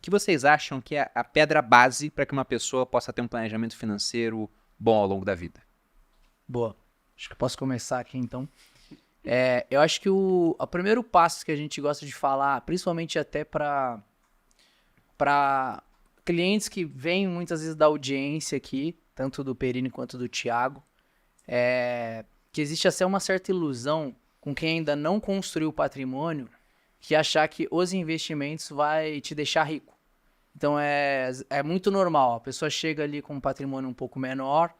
que vocês acham que é a pedra base para que uma pessoa possa ter um planejamento financeiro bom ao longo da vida? Boa. Acho que eu posso começar aqui, então. Eu acho que o primeiro passo que a gente gosta de falar, principalmente até para clientes que vêm muitas vezes da audiência aqui, tanto do Perini quanto do Thiago, que existe até uma certa ilusão com quem ainda não construiu patrimônio, que achar que os investimentos vai te deixar rico. Então é muito normal, a pessoa chega ali com um patrimônio um pouco menor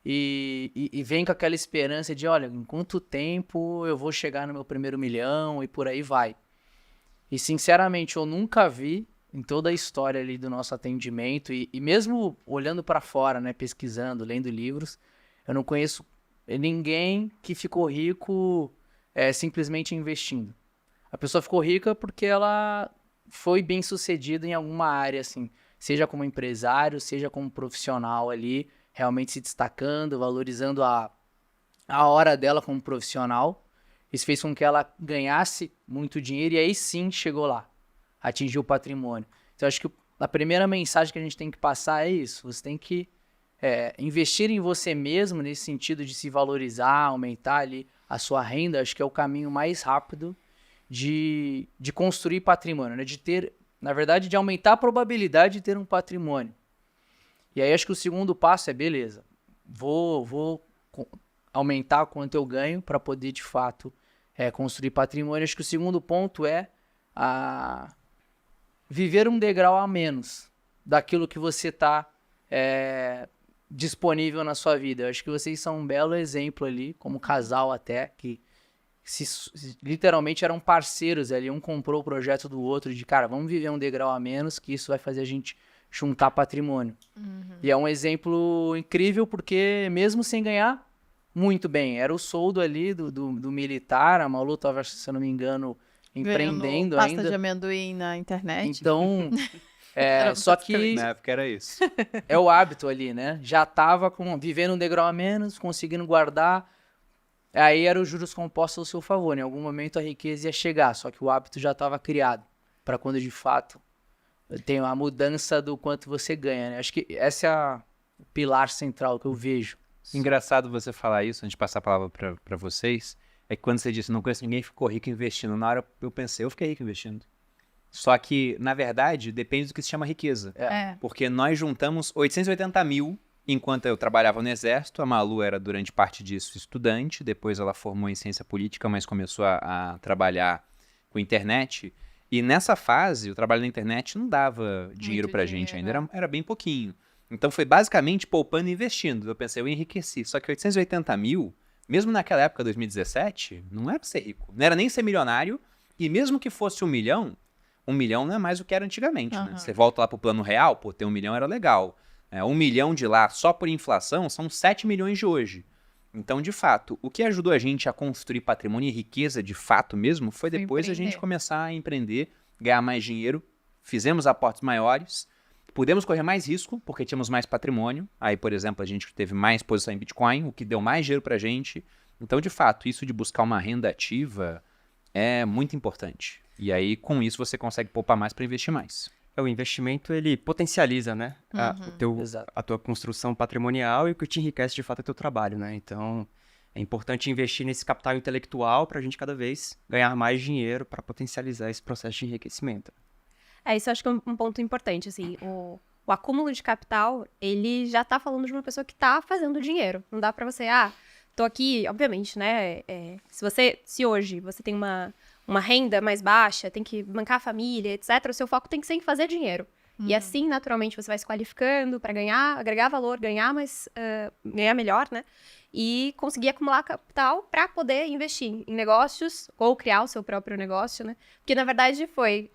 e vem com aquela esperança de, olha, em quanto tempo eu vou chegar no meu primeiro milhão e por aí vai. E sinceramente eu nunca vi em toda a história ali do nosso atendimento e mesmo olhando para fora, né, pesquisando, lendo livros, eu não conheço ninguém que ficou rico simplesmente investindo. A pessoa ficou rica porque ela foi bem sucedida em alguma área, assim, seja como empresário, seja como profissional ali, realmente se destacando, valorizando a hora dela como profissional. Isso fez com que ela ganhasse muito dinheiro e aí sim chegou lá, atingiu o patrimônio. Então acho que a primeira mensagem que a gente tem que passar é isso, você tem que investir em você mesmo, nesse sentido de se valorizar, aumentar ali a sua renda, acho que é o caminho mais rápido de construir patrimônio, né? De ter, na verdade, de aumentar a probabilidade de ter um patrimônio. E aí acho que o segundo passo é, beleza, vou aumentar quanto eu ganho para poder, de fato, construir patrimônio. Acho que o segundo ponto é viver um degrau a menos daquilo que você está disponível na sua vida. Eu acho que vocês são um belo exemplo ali, como casal até, que literalmente eram parceiros ali, um comprou o projeto do outro, de cara, vamos viver um degrau a menos, que isso vai fazer a gente juntar patrimônio. E é um exemplo incrível, porque mesmo sem ganhar muito bem, era o soldo ali do militar, a Malu estava, se eu não me engano, empreendendo pasta ainda. de amendoim na internet. Então, só que Na época era isso. é o hábito ali, né? Já estava vivendo um degrau a menos, conseguindo guardar. Aí era os juros compostos ao seu favor. Em algum momento a riqueza ia chegar, só que o hábito já estava criado para quando de fato tem a mudança do quanto você ganha, né? Acho que esse é o pilar central que eu vejo. Engraçado você falar isso, antes de passar a palavra para vocês, é que quando você disse, não conheço ninguém que ficou rico investindo, na hora eu pensei, eu fiquei rico investindo. Só que, na verdade, depende do que se chama riqueza. Porque nós juntamos 880 mil enquanto eu trabalhava no Exército. A Malu era, durante parte disso, estudante. Depois ela formou em ciência política, mas começou a trabalhar com internet. E nessa fase, o trabalho na internet não dava dinheiro pra gente ainda. Era bem pouquinho. Então foi basicamente poupando e investindo. Eu pensei, eu enriqueci. Só que 880 mil, mesmo naquela época, 2017, não era pra ser rico. Não era nem ser milionário. E mesmo que fosse 1 milhão, 1 milhão não é mais o que era antigamente, né? Você volta lá pro plano real, pô, ter 1 milhão era legal. 1 milhão de lá, só por inflação, são 7 milhões de hoje. Então, de fato, o que ajudou a gente a construir patrimônio e riqueza de fato mesmo foi depois a gente começar a empreender, ganhar mais dinheiro, fizemos aportes maiores, pudemos correr mais risco porque tínhamos mais patrimônio. Aí, por exemplo, a gente teve mais posição em Bitcoin, o que deu mais dinheiro pra gente. Então, de fato, isso de buscar uma renda ativa é muito importante. E aí, com isso, você consegue poupar mais para investir mais. O investimento, ele potencializa, né? A tua construção patrimonial, e o que te enriquece, de fato, é o teu trabalho, né? Então, é importante investir nesse capital intelectual para a gente, cada vez, ganhar mais dinheiro para potencializar esse processo de enriquecimento. Isso eu acho que é um ponto importante, assim. O acúmulo de capital, ele já tá falando de uma pessoa que tá fazendo dinheiro. Não dá para você, tô aqui, obviamente, né? Se hoje você tem uma renda mais baixa, tem que bancar a família, etc., o seu foco tem que ser em fazer dinheiro. E assim, naturalmente, você vai se qualificando para agregar valor, ganhar melhor, né? E conseguir acumular capital para poder investir em negócios ou criar o seu próprio negócio, né? Porque, na verdade, foi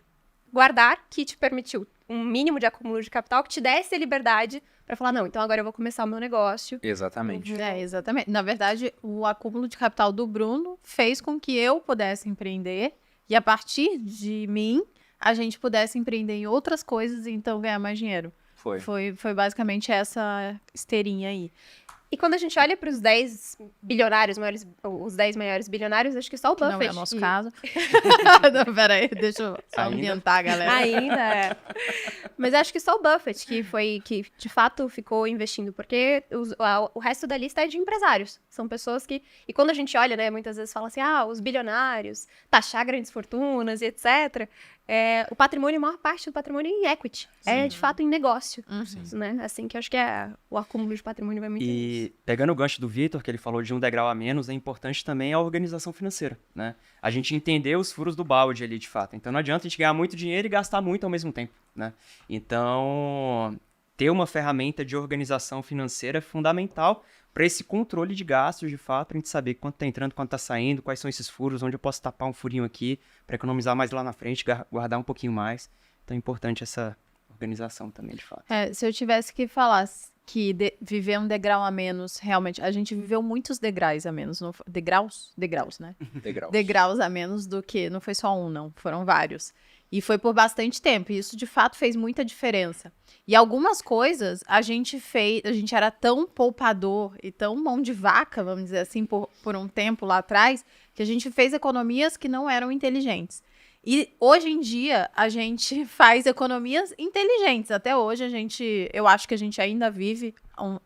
guardar que te permitiu um mínimo de acúmulo de capital que te desse a liberdade para falar, não, então agora eu vou começar o meu negócio. Exatamente. Exatamente. Na verdade, o acúmulo de capital do Bruno fez com que eu pudesse empreender e, a partir de mim, a gente pudesse empreender em outras coisas e então ganhar mais dinheiro. Foi basicamente essa esteirinha aí. E quando a gente olha para os 10 bilionários, os 10 maiores bilionários, acho que só o Que Buffett. não é o nosso caso. Não, peraí, deixa eu só ambientar a galera. Ainda é. Mas acho que só o Buffett que de fato ficou investindo, porque o resto da lista é de empresários. São pessoas que... E quando a gente olha, né, muitas vezes fala assim, os bilionários, taxar grandes fortunas e etc. O patrimônio, a maior parte do patrimônio é em equity. Sim. É, de fato, em negócio. Né? Assim que eu acho que o acúmulo de patrimônio vai muito E pegando o gancho do Vitor, que ele falou de um degrau a menos, é importante também a organização financeira, né? A gente entender os furos do balde ali, de fato. Então, não adianta a gente ganhar muito dinheiro e gastar muito ao mesmo tempo, né? Então, ter uma ferramenta de organização financeira é fundamental para esse controle de gastos, de fato, para a gente saber quanto está entrando, quanto está saindo, quais são esses furos, onde eu posso tapar um furinho aqui para economizar mais lá na frente, guardar um pouquinho mais. Então, é importante essa organização também, de fato. Se eu tivesse que falar que viver um degrau a menos, realmente, a gente viveu muitos degraus a menos. Não, degraus, né? Degraus a menos do que, não foi só um, não, foram vários. E foi por bastante tempo, e isso de fato fez muita diferença. E algumas coisas a gente era tão poupador e tão mão de vaca, vamos dizer assim, por um tempo lá atrás, que a gente fez economias que não eram inteligentes. E hoje em dia a gente faz economias inteligentes. Até hoje eu acho que a gente ainda vive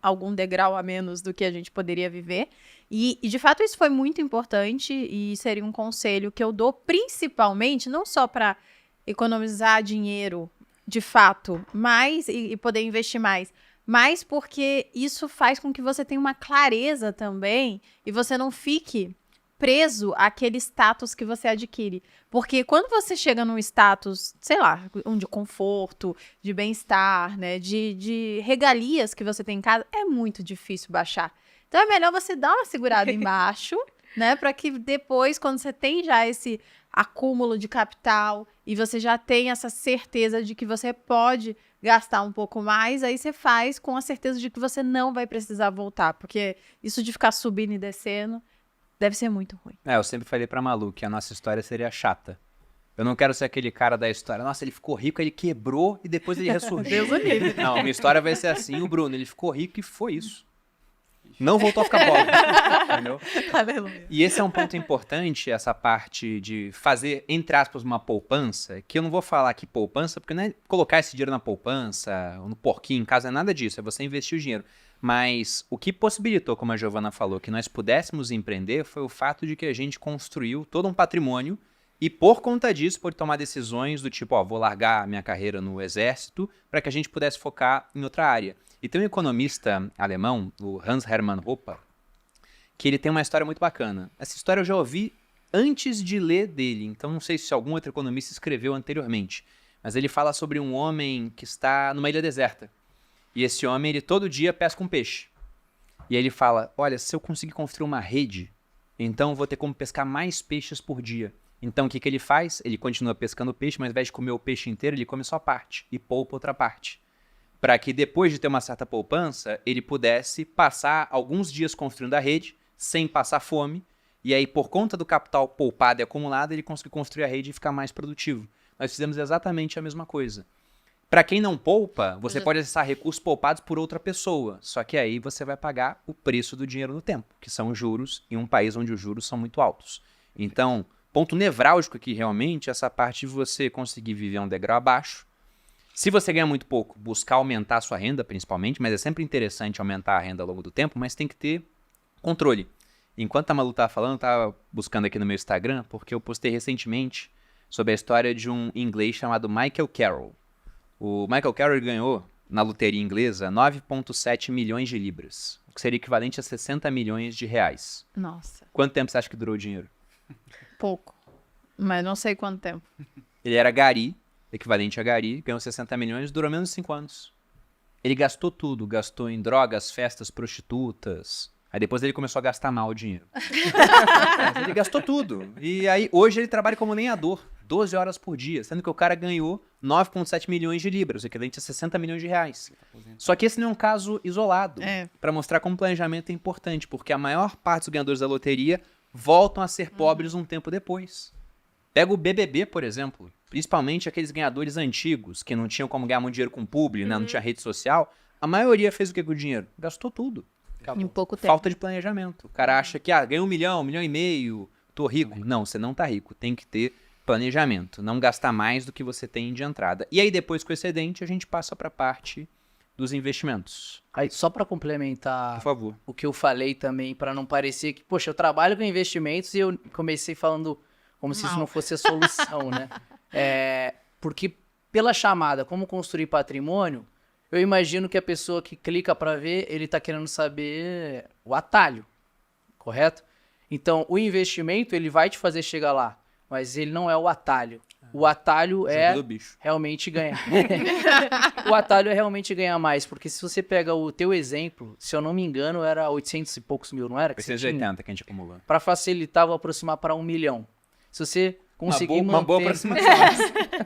algum degrau a menos do que a gente poderia viver. E de fato isso foi muito importante e seria um conselho que eu dou principalmente, não só para economizar dinheiro de fato, mais e poder investir mais, mas porque isso faz com que você tenha uma clareza também e você não fique preso àquele status que você adquire. Porque quando você chega num status, sei lá, de conforto, de bem-estar, né, de regalias que você tem em casa, é muito difícil baixar. Então é melhor você dar uma segurada embaixo, né, para que depois, quando você tem já esse acúmulo de capital e você já tem essa certeza de que você pode gastar um pouco mais, aí você faz com a certeza de que você não vai precisar voltar, porque isso de ficar subindo e descendo deve ser muito ruim. Eu sempre falei pra Malu que a nossa história seria chata. Eu não quero ser aquele cara da história. Nossa, ele ficou rico, ele quebrou e depois ele ressurgiu. Não, minha história vai ser assim. O Bruno, ele ficou rico e foi isso. Não voltou a ficar pobre. Entendeu? Aleluia. E esse é um ponto importante, essa parte de fazer, entre aspas, uma poupança, que eu não vou falar aqui poupança, porque não é colocar esse dinheiro na poupança, ou no porquinho em casa, não é nada disso, é você investir o dinheiro. Mas o que possibilitou, como a Giovana falou, que nós pudéssemos empreender foi o fato de que a gente construiu todo um patrimônio e por conta disso pôde tomar decisões do tipo, vou largar minha carreira no exército para que a gente pudesse focar em outra área. E tem um economista alemão, o Hans Hermann Hoppe, que ele tem uma história muito bacana. Essa história eu já ouvi antes de ler dele, então não sei se algum outro economista escreveu anteriormente, mas ele fala sobre um homem que está numa ilha deserta. E esse homem, ele todo dia pesca um peixe. E aí ele fala, olha, se eu conseguir construir uma rede, então eu vou ter como pescar mais peixes por dia. Então o que ele faz? Ele continua pescando peixe, mas ao invés de comer o peixe inteiro, ele come só parte e poupa outra parte. Para que depois de ter uma certa poupança, ele pudesse passar alguns dias construindo a rede, sem passar fome, e aí por conta do capital poupado e acumulado, ele conseguiu construir a rede e ficar mais produtivo. Nós fizemos exatamente a mesma coisa. Para quem não poupa, você pode acessar recursos poupados por outra pessoa, só que aí você vai pagar o preço do dinheiro no tempo, que são os juros, em um país onde os juros são muito altos. Então, ponto nevrálgico aqui realmente é essa parte de você conseguir viver um degrau abaixo. Se você ganha muito pouco, buscar aumentar a sua renda, principalmente, mas é sempre interessante aumentar a renda ao longo do tempo, mas tem que ter controle. Enquanto a Malu estava falando, eu estava buscando aqui no meu Instagram, porque eu postei recentemente sobre a história de um inglês chamado Michael Carroll. O Michael Carroll ganhou, na loteria inglesa, 9,7 milhões de libras, o que seria equivalente a 60 milhões de reais. Nossa. Quanto tempo você acha que durou o dinheiro? Pouco. Mas não sei quanto tempo. Ele era gari, equivalente a gari, ganhou 60 milhões, durou menos de 5 anos. Ele gastou tudo, gastou em drogas, festas, prostitutas. Aí depois ele começou a gastar mal o dinheiro. Mas ele gastou tudo. E aí hoje ele trabalha como lenhador, 12 horas por dia, sendo que o cara ganhou 9,7 milhões de libras, equivalente a 60 milhões de reais. Só que esse não é um caso isolado, para mostrar como planejamento é importante, porque a maior parte dos ganhadores da loteria voltam a ser pobres um tempo depois. Pega o BBB, por exemplo, principalmente aqueles ganhadores antigos, que não tinham como ganhar muito dinheiro com publi, né? Não tinha rede social. A maioria fez o que com o dinheiro? Gastou tudo. Em pouco tempo. Falta de planejamento. O cara acha que, ganha 1 milhão, 1,5 milhão, tô rico. Não, você não tá rico. Tem que ter planejamento. Não gastar mais do que você tem de entrada. E aí, depois, com o excedente, a gente passa pra parte dos investimentos. Aí, só para complementar Por favor. o que eu falei também, para não parecer que, poxa, eu trabalho com investimentos e eu comecei falando como se isso não fosse a solução, né? Porque pela chamada, como construir patrimônio, eu imagino que a pessoa que clica para ver, ele tá querendo saber o atalho, correto? Então, o investimento, ele vai te fazer chegar lá, mas ele não é o atalho. O atalho é do bicho. realmente ganhar. O atalho é realmente ganhar mais, porque se você pega o teu exemplo, se eu não me engano, era 800 e poucos mil, não era? 880 que a gente acumulou. Para facilitar, vou aproximar para 1 milhão. Se você conseguir uma boa manter... aproximação.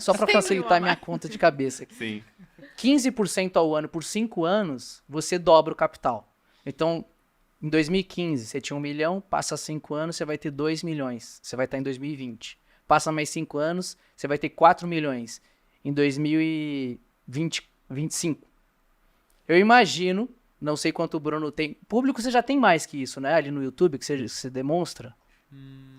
Só para facilitar minha conta de cabeça aqui. Sim. 15% ao ano por 5 anos, você dobra o capital. Então, em 2015, você tinha 1 milhão, passa 5 anos, você vai ter 2 milhões. Você vai estar em 2020. Passa mais 5 anos, você vai ter 4 milhões em 2025. Eu imagino, não sei quanto o Bruno tem. Público você já tem mais que isso, né? Ali no YouTube, que você demonstra.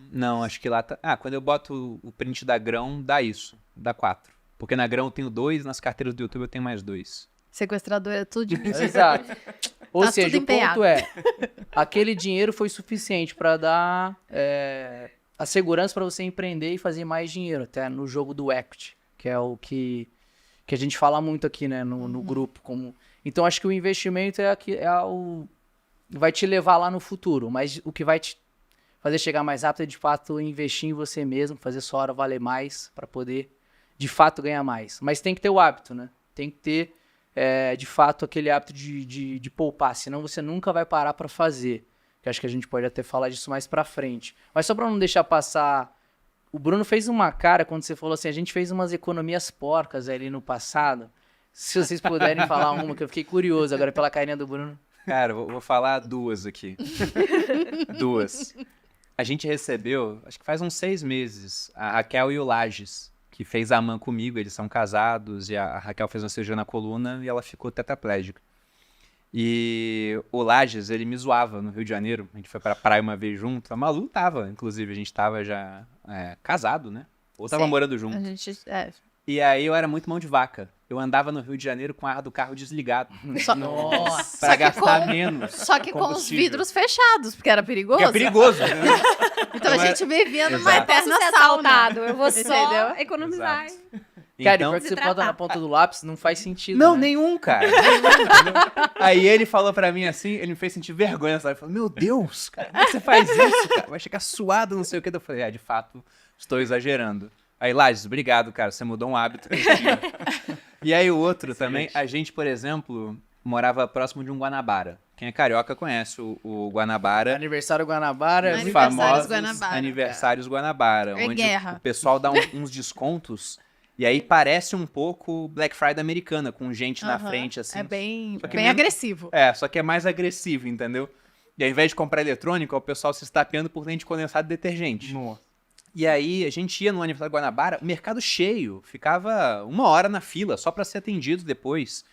Não, acho que lá tá... quando eu boto o print da Grão, dá isso. Dá 4. Porque na Grão eu tenho 2, nas carteiras do YouTube eu tenho mais 2. Sequestrador é tudo difícil. Exato. Ou Tá seja, tudo o ponto aquele dinheiro foi suficiente para dar a segurança para você empreender e fazer mais dinheiro, até no jogo do equity, que é o que a gente fala muito aqui, né, no grupo. Então, acho que o investimento vai te levar lá no futuro, mas o que vai te fazer chegar mais rápido é, de fato, investir em você mesmo, fazer sua hora valer mais para poder, de fato, ganhar mais. Mas tem que ter o hábito, né? Tem que ter, de fato, aquele hábito de poupar, senão você nunca vai parar para fazer. Que acho que a gente pode até falar disso mais pra frente. Mas só pra não deixar passar... O Bruno fez uma cara quando você falou assim, a gente fez umas economias porcas ali no passado. Se vocês puderem falar uma, que eu fiquei curioso agora pela carinha do Bruno. Cara, vou falar 2 aqui. 2. A gente recebeu, acho que faz uns 6 meses, a Raquel e o Lages, que fez a AMAN comigo. Eles são casados e a Raquel fez uma cirurgia na coluna e ela ficou tetraplégica. E o Lages, ele me zoava no Rio de Janeiro. A gente foi pra praia uma vez junto. A Malu tava, inclusive. A gente tava já casado, né? Ou tava morando junto. A gente, E aí eu era muito mão de vaca. Eu andava no Rio de Janeiro com a ar do carro desligado. Nossa! Pra gastar menos. Só que com os combustível. vidros fechados, porque era perigoso. Porque é perigoso, né? Então a gente vivia numa Exato. eterna Posso ser sauna. assaltado, eu vou só Entendeu? economizar. Exato. Cara, Então, pior que você bota na ponta do lápis, não faz sentido, não, né? nenhum, cara. Nenhum, entendeu? Aí ele falou pra mim assim, ele me fez sentir vergonha, sabe? Ele falou, meu Deus, cara, como é que você faz isso, cara? Vai chegar suado, não sei o que. Eu falei, de fato, estou exagerando. Aí, Lages, obrigado, cara, você mudou um hábito que eu tinha. E aí o outro também, a gente, por exemplo, morava próximo de um Guanabara. Quem é carioca conhece o Guanabara. Aniversário Guanabara. Os Aniversários famosos Guanabara. aniversários Guanabara. É onde guerra. o pessoal dá uns descontos. E aí parece um pouco Black Friday americana, com gente na frente, assim. É bem, Só que bem menos- agressivo. Só que é mais agressivo, entendeu? E ao invés de comprar eletrônico, o pessoal se estapeando por leite condensado e detergente. E aí a gente ia no aniversário do Guanabara, o mercado cheio, ficava 1 hora na fila só pra ser atendido depois.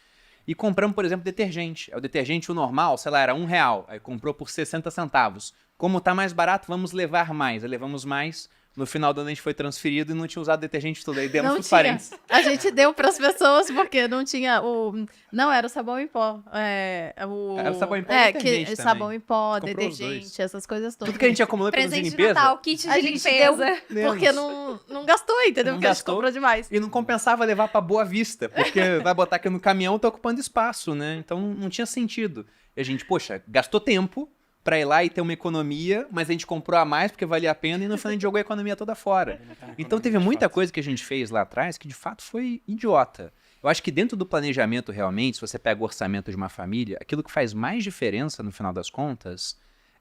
E compramos, por exemplo, detergente. O detergente, o normal, sei lá, era R$1. Aí comprou por 60 centavos. Como tá mais barato, vamos levar mais. Aí levamos mais. No final do ano a gente foi transferido e não tinha usado detergente tudo. Aí demos Não pros tinha. parentes. A gente deu pras pessoas porque não tinha o... Não, era o sabão em pó. Era o sabão em pó e detergente também. sabão em pó, Comprou os detergente, dois. essas coisas todas. Tudo que a gente acumulou pelos de Presente de limpeza. Natal, kit A de gente limpeza. porque não gastou, entendeu? Não Porque a gente gastou. comprou demais. E não compensava levar pra Boa Vista, porque vai botar aqui no caminhão, tá ocupando espaço, né? Então não tinha sentido. E a gente, poxa, gastou tempo pra ir lá e ter uma economia, mas a gente comprou a mais porque valia a pena e no final a gente jogou a economia toda fora. Então teve muita coisa que a gente fez lá atrás que de fato foi idiota. Eu acho que dentro do planejamento realmente, se você pega o orçamento de uma família, aquilo que faz mais diferença no final das contas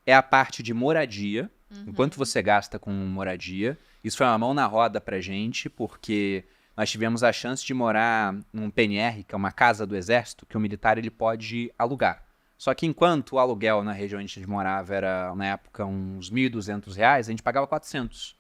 é a parte de moradia, enquanto você gasta com moradia. Isso foi uma mão na roda pra gente, porque nós tivemos a chance de morar num PNR, que é uma casa do exército, que o militar ele pode alugar. Só que enquanto o aluguel na região onde a gente morava era, na época, uns R$1.200, a gente pagava 400.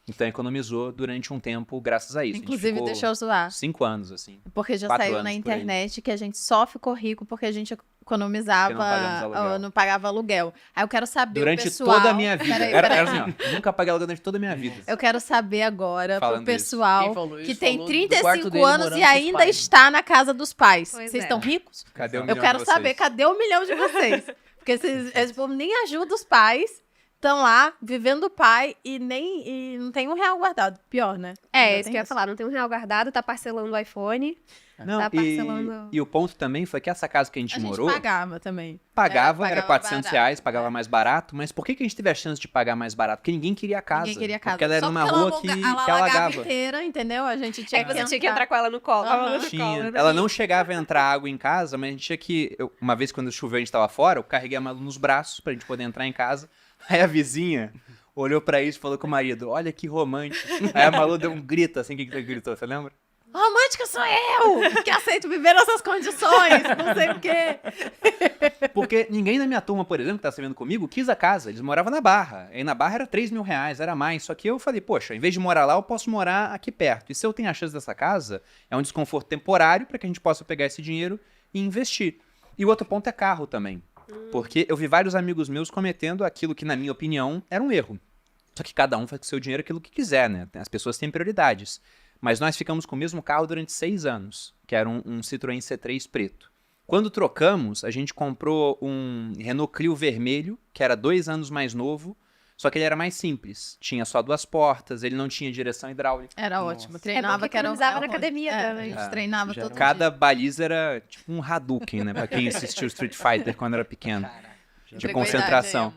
Então economizou durante um tempo graças a isso. Inclusive, deixa eu zoar. 5 anos, assim. Porque já 4 saiu na anos por aí. internet que a gente só ficou rico porque a gente economizava, Porque não pagamos aluguel. não pagava aluguel. Aí eu quero saber Durante o pessoal... toda a minha vida. Peraí, Era peraí. assim, ó, nunca paguei aluguel durante toda a minha vida. Eu quero saber agora Falando pro isso. pessoal Quem falou que isso tem falou do quarto 35 dele anos morando e com os ainda pais. está na casa dos pais. Pois Vocês é. estão ricos? Cadê o Eu milhão quero de saber, vocês? cadê o milhão de vocês? Porque esse povo nem ajuda os pais, estão lá vivendo o pai e não tem R$1 guardado. Pior, né? É, Ainda isso tem que eu ia falar, não tem R$1 guardado, tá parcelando o iPhone. Não, Tá parcelando. e o ponto também foi que essa casa que a gente A gente morou, pagava também. pagava, era pagava R$400, barato. pagava mais barato, mas por que que a gente teve a chance de pagar mais barato? Porque ninguém queria a casa. Ninguém queria casa. Porque ela era Só numa porque rua ela que alagava alagava. inteira, entendeu? A gente tinha É que você tinha que entrar com ela no colo. Aham. ela no Tinha. colo, né? Ela não chegava a entrar água em casa, mas a gente tinha que... uma vez quando choveu, a gente tava fora, eu carreguei a Malu nos braços pra gente poder entrar em casa. Aí a vizinha olhou pra isso e falou com o marido, olha que romântico. Aí a Malu deu um grito assim, o que gritou, você lembra? Romântica sou eu, que aceito viver nessas condições, não sei o quê. Porque ninguém da minha turma, por exemplo, que tá vendo comigo, quis a casa. Eles moravam na Barra. E na Barra era R$3.000, era mais. Só que eu falei, poxa, em vez de morar lá, eu posso morar aqui perto. E se eu tenho a chance dessa casa, é um desconforto temporário para que a gente possa pegar esse dinheiro e investir. E o outro ponto é carro também. Porque eu vi vários amigos meus cometendo aquilo que, na minha opinião, era um erro. Só que cada um faz com o seu dinheiro aquilo que quiser, né? As pessoas têm prioridades. Mas nós ficamos com o mesmo carro durante 6 anos, que era um Citroën C3 preto. Quando trocamos, a gente comprou um Renault Clio vermelho, que era 2 anos mais novo, só que ele era mais simples. Tinha só 2 portas, ele não tinha direção hidráulica. Era Nossa. ótimo, É treinava porque que era economizava era na academia ótimo. também. A gente treinava Já todo era. Cada baliza era tipo um Hadouken, né? Pra quem assistiu Street Fighter quando era pequeno. dia. De concentração.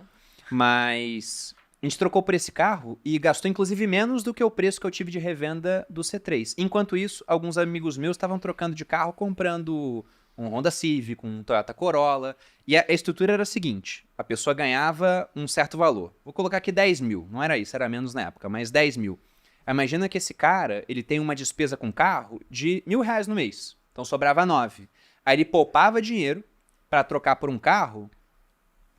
Mas a gente trocou por esse carro e gastou inclusive menos do que o preço que eu tive de revenda do C3. Enquanto isso, alguns amigos meus estavam trocando de carro, comprando um Honda Civic, um Toyota Corolla. E a estrutura era a seguinte, a pessoa ganhava um certo valor. Vou colocar aqui 10 mil, não era isso, era menos na época, mas 10 mil. Imagina que esse cara, ele tem uma despesa com carro de R$1.000 no mês. Então sobrava 9. Aí ele poupava dinheiro para trocar por um carro,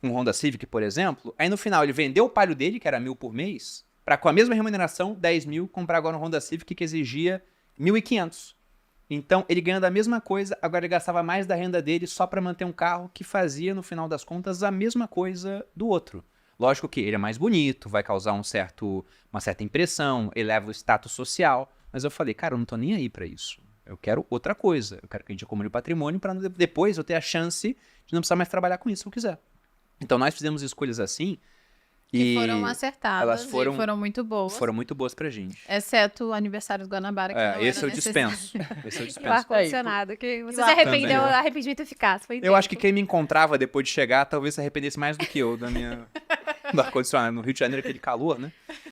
um Honda Civic, por exemplo. Aí no final ele vendeu o Palio dele, que era 1.000 por mês, para com a mesma remuneração, 10 mil, comprar agora um Honda Civic que exigia 1.500. Então ele ganhando a mesma coisa, agora ele gastava mais da renda dele só para manter um carro que fazia, no final das contas, a mesma coisa do outro. Lógico que ele é mais bonito, vai causar uma certa impressão, eleva o status social. Mas eu falei, cara, eu não tô nem aí pra isso. Eu quero outra coisa. Eu quero que a gente acumule patrimônio para depois eu ter a chance de não precisar mais trabalhar com isso se eu quiser. Então nós fizemos escolhas assim Que e foram acertadas elas foram- e foram muito boas. foram muito boas pra gente. Exceto o aniversário do Guanabara, que não Esse era eu dispenso. Esse eu E o dispenso. ar-condicionado, que você E o se arrependeu, ar-condicionado. arrependimento eficaz. Foi Eu acho que quem me encontrava depois de chegar talvez se arrependesse mais do que eu do ar-condicionado. No Rio de Janeiro, aquele calor, né?